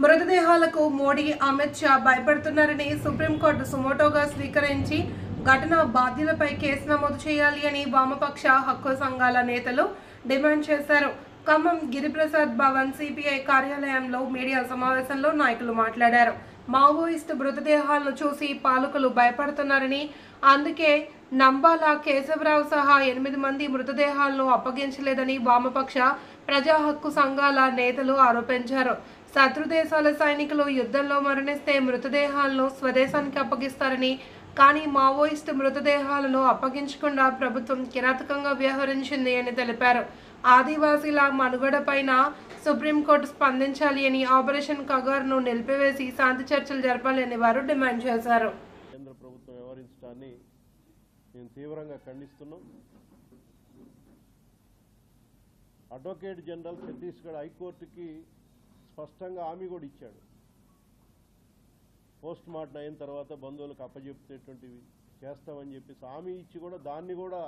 మృతదేహాలకు Modi, Amit Shah భయపడుతున్నారని supreme court సుమోటోగా స్వీకరించి ఘటన బాధ్యులపై case నమోదు చేయాలి అని వామపక్ష హక్కు సంఘాల నేతలు డిమాండ్ చేశారు. ఖమ్మం గిరిప్రసాద్ భవన్ సిపిఐ కార్యాలయంలో మీడియా సమావేశంలో నాయకులు మాట్లాడారు. మావోయిస్టు మృతదేహాలను చూసి పాలకులు భయపడుతున్నారని, అందుకే నంబాల కేశవరావు సహా 8 మంది మృతదేహాలను అప్పగించలేదని వామపక్ష ప్రజా హక్కు సంఘాల నేతలు ఆరోపించారు. శత్రు దేశాల సైనికులు యుద్ధంలో మరణిస్తే మృతదేహాలను స్వదేశానికి అప్పగిస్తారని, కానీ మావోయిస్టు మృతదేహాలను అప్పగించకుండా ప్రభుత్వం కిరాతకంగా వ్యవహరించింది అని తెలిపారు. ఆదివాసీల మనుగడపైన సుప్రీంకోర్టు స్పందించాలి అని, ఆపరేషన్ కగార్ను నిలిపివేసి శాంతి చర్చలు జరపాలని వారు డిమాండ్ చేశారు. కేంద్ర ప్రభుత్వం వ్యవహరించడాన్ని మేము తీవ్రంగా ఖండిస్తున్నాం. అడ్వకేట్ జనరల్ ఛత్తీస్గఢ్ హైకోర్టుకి స్పష్టంగా హామీ కూడా ఇచ్చాడు. పోస్ట్ మార్టం అయిన తర్వాత బంధువులకు అప్పజెప్పేటువంటివి చేస్తామని చెప్పేసి హామీ ఇచ్చి కూడా దాన్ని కూడా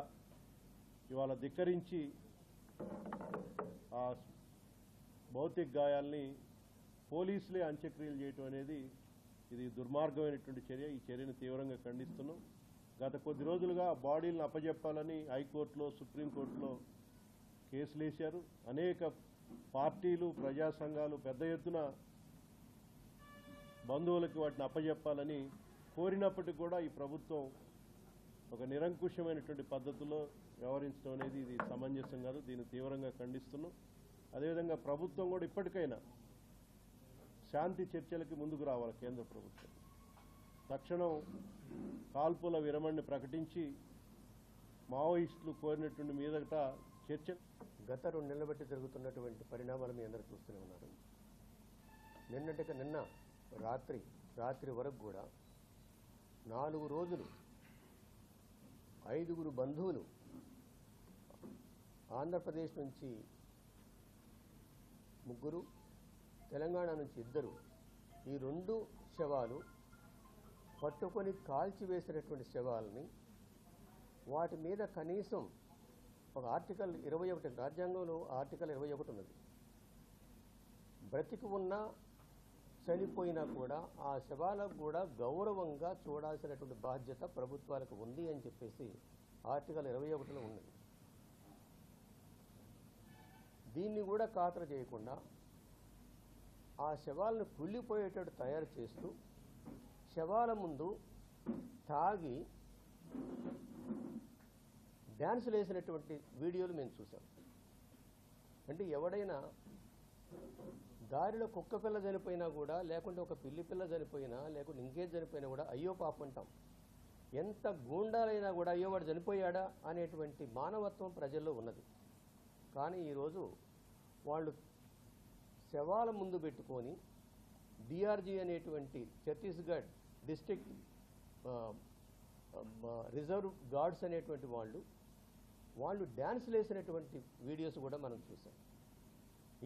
ఇవాళ ధిక్కరించి ఆ భౌతిక గాయాల్ని పోలీసులే అంత్యక్రియలు చేయటం అనేది ఇది దుర్మార్గమైనటువంటి చర్య. ఈ చర్యను తీవ్రంగా ఖండిస్తున్నాం. గత కొద్ది రోజులుగా బాడీలను అప్పజెప్పాలని హైకోర్టులో, సుప్రీంకోర్టులో కేసులు వేశారు. అనేక పార్టీలు, ప్రజా సంఘాలు పెద్ద ఎత్తున బంధువులకు వాటిని అప్పజెప్పాలని కోరినప్పటికీ కూడా ఈ ప్రభుత్వం ఒక నిరంకుశమైనటువంటి పద్ధతిలో వ్యవహరించడం అనేది ఇది సమంజసం కాదు. దీన్ని తీవ్రంగా ఖండిస్తున్నాం. అదేవిధంగా ప్రభుత్వం కూడా ఇప్పటికైనా శాంతి చర్చలకి ముందుకు రావాలి. కేంద్ర ప్రభుత్వం తక్షణం కాల్పుల విరమణని ప్రకటించి మావోయిస్టులు కోరినటువంటి మీదట చర్చ. గత 2 నెలల బట్టి జరుగుతున్నటువంటి పరిణామాలు మీ అందరూ చూస్తూనే ఉన్నారు. నిన్న రాత్రి వరకు కూడా 4 రోజులు 5గురు బంధువులు ఆంధ్రప్రదేశ్ నుంచి 3, తెలంగాణ నుంచి 2, ఈ 2 శవాలు పట్టుకొని కాల్చివేసినటువంటి శవాలని, వాటి మీద కనీసం ఒక ఆర్టికల్ 21, రాజ్యాంగంలో ఆర్టికల్ 21 ఉన్నది. బ్రతికి ఉన్నా చనిపోయినా కూడా ఆ శవాలకు కూడా గౌరవంగా చూడాల్సినటువంటి బాధ్యత ప్రభుత్వాలకు ఉంది అని చెప్పేసి ఆర్టికల్ 21లో ఉన్నది. దీన్ని కూడా ఖాతరు చేయకుండా ఆ శవాలను కుళ్ళిపోయేటట్టు తయారు చేస్తూ శవాల ముందు తాగి డ్యాన్సులు వేసినటువంటి వీడియోలు మేము చూసాం. అంటే ఎవడైనా దారిలో కుక్క పిల్ల చనిపోయినా కూడా, లేకుంటే ఒక పిల్లి పిల్ల చనిపోయినా, లేకుంటే ఇంకేది చనిపోయినా కూడా అయ్యో పాపం అంటాం. ఎంత గూండాలైనా కూడా అయ్యో వాడు చనిపోయాడా అనేటువంటి మానవత్వం ప్రజల్లో ఉన్నది. కానీ ఈరోజు వాళ్ళు శవాల ముందు పెట్టుకొని డిఆర్జీ అనేటువంటి ఛత్తీస్గఢ్ డిస్ట్రిక్ట్ రిజర్వ్ గార్డ్స్ అనేటువంటి వాళ్ళు డ్యాన్స్లు వేసినటువంటి వీడియోస్ కూడా మనం చూసాం.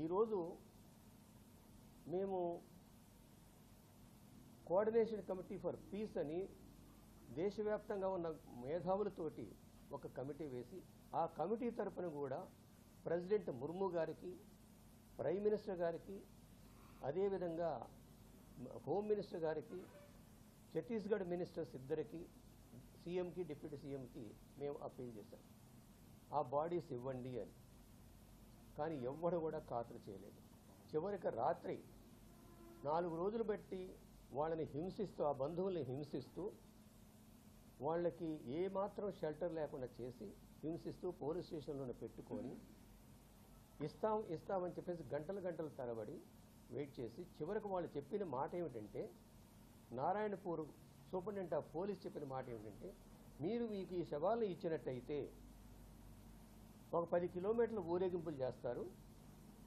ఈరోజు మేము కోఆర్డినేషన్ కమిటీ ఫర్ పీస్ అని దేశవ్యాప్తంగా ఉన్న మేధావులతోటి ఒక కమిటీ వేసి, ఆ కమిటీ తరపున కూడా ప్రెసిడెంట్ ముర్ము గారికి, ప్రైమ్ మినిస్టర్ గారికి, అదేవిధంగా హోమ్ మినిస్టర్ గారికి, ఛత్తీస్గఢ్ మినిస్టర్స్ ఇద్దరికి, సీఎంకి, డిప్యూటీ సీఎంకి మేము అప్పీల్ చేశాం ఆ బాడీస్ ఇవ్వండి అని. కానీ ఎవ్వరు కూడా ఖాతరు చేయలేదు. చివరికి రాత్రి 4 రోజులు బట్టి వాళ్ళని హింసిస్తూ, ఆ బంధువుల్ని హింసిస్తూ, వాళ్ళకి ఏమాత్రం షెల్టర్ లేకుండా చేసి హింసిస్తూ పోలీస్ స్టేషన్లోనే పెట్టుకొని ఇస్తామని చెప్పేసి గంటలు తరబడి వెయిట్ చేసి, చివరికి వాళ్ళు చెప్పిన మాట ఏమిటంటే, నారాయణపూర్ సూపరింటెండెంట్ ఆఫ్ పోలీస్ చెప్పిన మాట ఏమిటంటే, మీకు ఈ శవాలను ఇచ్చినట్టయితే ఒక 10 కిలోమీటర్ల ఊరేగింపులు చేస్తారు,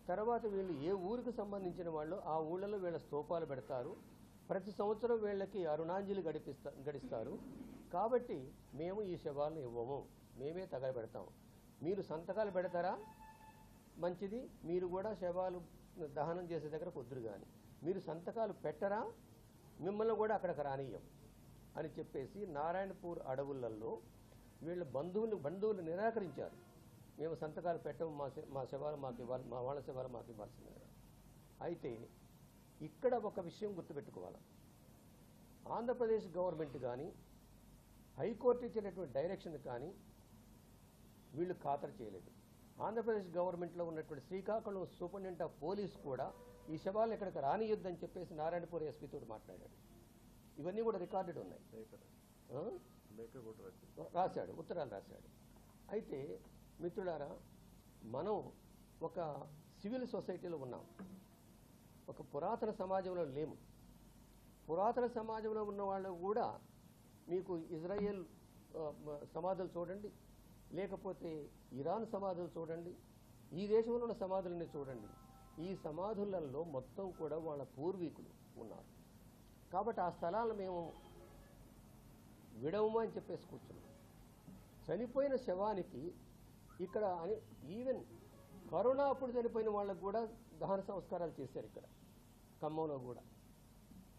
తర్వాత వీళ్ళు ఏ ఊరికి సంబంధించిన వాళ్ళు ఆ ఊళ్ళలో వీళ్ళ స్తూపాలు పెడతారు, ప్రతి సంవత్సరం వీళ్ళకి అరుణాంజలి గడిస్తారు. కాబట్టి మేము ఈ శవాలను ఇవ్వము, మేమే తగలబెడతాము. మీరు సంతకాలు పెడతారా మంచిది, మీరు కూడా శవాలు దహనం చేసే దగ్గర కుదురు. కానీ మీరు సంతకాలు పెట్టరా, మిమ్మల్ని కూడా అక్కడికి రానియ్యం అని చెప్పేసి నారాయణపూర్ అడవులలో వీళ్ళ బంధువులు నిరాకరించారు. మేము సంతకాలు పెట్టము, మా శవాలు మాకు ఇవ్వాలి, మా వాళ్ళ శవాలు మాకు ఇవ్వాల్సిందే. అయితే ఇక్కడ ఒక విషయం గుర్తుపెట్టుకోవాలి. ఆంధ్రప్రదేశ్ గవర్నమెంట్ కానీ హైకోర్టు ఇచ్చినటువంటి డైరెక్షన్ కానీ వీళ్ళు ఖాతరు చేయలేదు. ఆంధ్రప్రదేశ్ గవర్నమెంట్లో ఉన్నటువంటి శ్రీకాకుళం సూపరింటెండెంట్ ఆఫ్ పోలీస్ కూడా ఈ శవాలను ఇక్కడికి రానియొద్దని చెప్పేసి నారాయణపూర్ ఎస్పీతో మాట్లాడాడు. ఇవన్నీ కూడా రికార్డెడ్ ఉన్నాయి. రాశాడు, ఉత్తరాలు రాశాడు. అయితే మిత్రులారా, మనం ఒక సివిల్ సొసైటీలో ఉన్నాం, ఒక పురాతన సమాజంలో లేము. పురాతన సమాజంలో ఉన్న వాళ్ళు కూడా మీకు ఇజ్రాయెల్ సమాధులు చూడండి, లేకపోతే ఇరాన్ సమాధులు చూడండి, ఈ దేశంలో ఉన్న సమాధులని చూడండి. ఈ సమాధులలో మొత్తం కూడా వాళ్ళ పూర్వీకులు ఉన్నారు. కాబట్టి ఆ స్థలాలను మేము విడవము అని చెప్పేసి కూర్చున్నాం. చనిపోయిన శవానికి ఇక్కడ ఈవెన్ కరోనా అప్పుడు చనిపోయిన వాళ్ళకు కూడా దహన సంస్కారాలు చేశారు. ఇక్కడ ఖమ్మంలో కూడా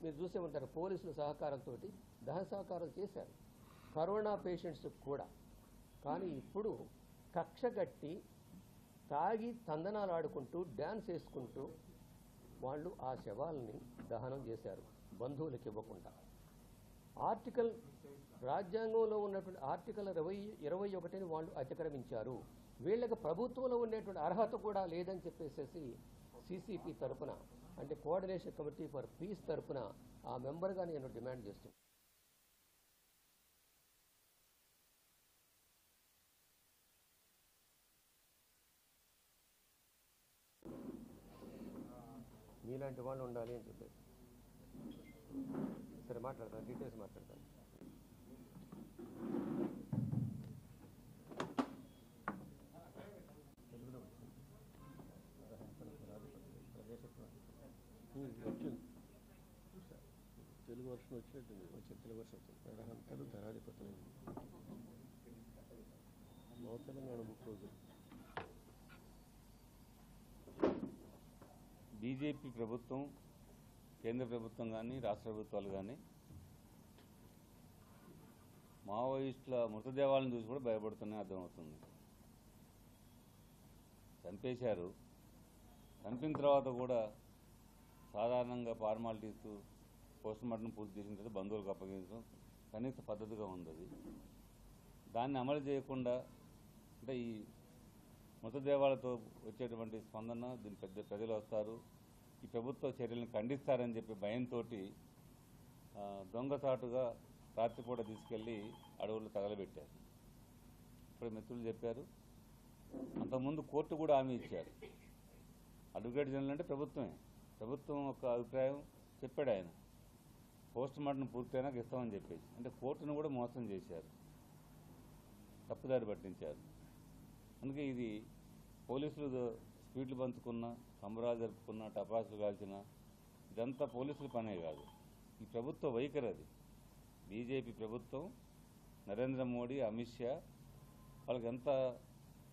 మీరు చూసే ఉంటారు, పోలీసుల సహకారంతో దహన సహకారాలు చేశారు కరోనా పేషెంట్స్ కూడా. కానీ ఇప్పుడు కక్ష కట్టి తాగి తందనాలు ఆడుకుంటూ డ్యాన్స్ వేసుకుంటూ వాళ్ళు ఆ శవాలని దహనం చేశారు బంధువులకు ఇవ్వకుండా. రాజ్యాంగంలో ఉన్నటువంటి ఆర్టికల్ 21ని వాళ్ళు అతిక్రమించారు. వీళ్ళకి ప్రభుత్వంలో ఉండేటువంటి అర్హత కూడా లేదని చెప్పేసి సిసిపి తరఫున, అంటే కోఆర్డినేషన్ కమిటీ ఫర్ పీస్ తరఫున ఆ మెంబర్గా నేను డిమాండ్ చేస్తున్నాను. మీలాంటి వాళ్ళు ఉండాలి అని చెప్పేసి. సరే మాట్లాడతాను, డీటెయిల్స్ మాట్లాడతాను. తెలుగు వర్షన్ వచ్చినట్టుంది. తెలుగు వర్షం వచ్చింది. ప్రధానంతలు ధనాధిపతులు నవ తెలంగాణ బుక్ రోజు బీజేపీ ప్రభుత్వం, కేంద్ర ప్రభుత్వం కానీ రాష్ట్ర ప్రభుత్వాలు కానీ మావోయిస్టుల మృతదేహాలను చూసి కూడా భయపడుతున్నాయి అర్థమవుతుంది. చంపేశారు, చంపిన తర్వాత కూడా సాధారణంగా ఫార్మాలిటీస్ పోస్ట్ మార్టం పూర్తి చేసిన తర్వాత బంధువులకు అప్పగించడం కనీస పద్ధతిగా ఉంది. దాన్ని అమలు చేయకుండా, అంటే ఈ మృతదేహాలతో వచ్చేటువంటి స్పందన దీని ప్రజలు వస్తారు, ఈ ప్రభుత్వ చర్యలను ఖండిస్తారని చెప్పి భయంతో దొంగసాటుగా రాత్రిపూట తీసుకెళ్లి అడవుల్లో తగలబెట్టారు. ఇప్పుడు మిత్రులు చెప్పారు, అంతకుముందు కోర్టు కూడా హామీ ఇచ్చారు. అడ్వకేట్ జనరల్ అంటే ప్రభుత్వం ఒక అభిప్రాయం చెప్పాడు ఆయన, పోస్ట్ మార్టం పూర్తయినాక ఇస్తామని చెప్పేసి. అంటే కోర్టును కూడా మోసం చేశారు, తప్పుదారి పట్టించారు. అందుకే ఇది పోలీసులు స్పీడ్లు పంచుకున్న, సంబరాలు జరుపుకున్న, టపాసులు కాల్చిన ఇదంతా పోలీసుల పనే కాదు, ఈ ప్రభుత్వ వైఖరి. అది బీజేపీ ప్రభుత్వం, నరేంద్ర మోడీ, అమిత్ షా వాళ్ళకి ఎంత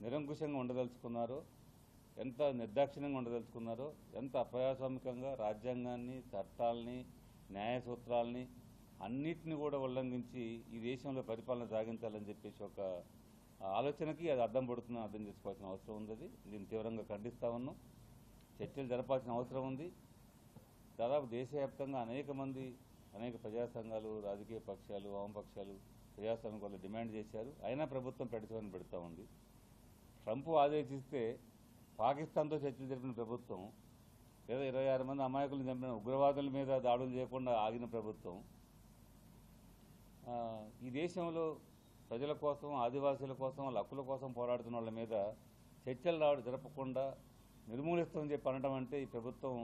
నిరంకుశంగా ఉండదలుచుకున్నారో, ఎంత నిర్దాక్షిణ్యంగా ఉండదలుచుకున్నారో, ఎంత అప్రజాస్వామికంగా రాజ్యాంగాన్ని, చట్టాలని, న్యాయ సూత్రాలని అన్నిటిని కూడా ఉల్లంఘించి ఈ దేశంలో పరిపాలన సాగించాలని చెప్పేసి ఒక ఆలోచనకి అది అడ్డం పడుతుందని అర్థం చేసుకోవాల్సిన అవసరం ఉంది. దీన్ని తీవ్రంగా ఖండిస్తా ఉన్నాం. చర్చలు జరపాల్సిన అవసరం ఉంది. దాదాపు దేశవ్యాప్తంగా అనేక ప్రజా సంఘాలు, రాజకీయ పక్షాలు, వామపక్షాలు, ప్రజాస్వామిక వాళ్ళు డిమాండ్ చేశారు. అయినా ప్రభుత్వం పెడతామని పెడతా ఉంది. ట్రంప్ ఆదేశిస్తే పాకిస్తాన్తో చర్చలు జరిపిన ప్రభుత్వం, లేదా 26 మంది అమాయకులను చంపిన ఉగ్రవాదుల మీద దాడులు చేయకుండా ఆగిన ప్రభుత్వం, ఈ దేశంలో ప్రజల కోసం, ఆదివాసీల కోసం, వాళ్ళ హక్కుల కోసం పోరాడుతున్న వాళ్ళ మీద చర్చలు జరపకుండా నిర్మూలిస్తామని చెప్పి అనడం అంటే ఈ ప్రభుత్వం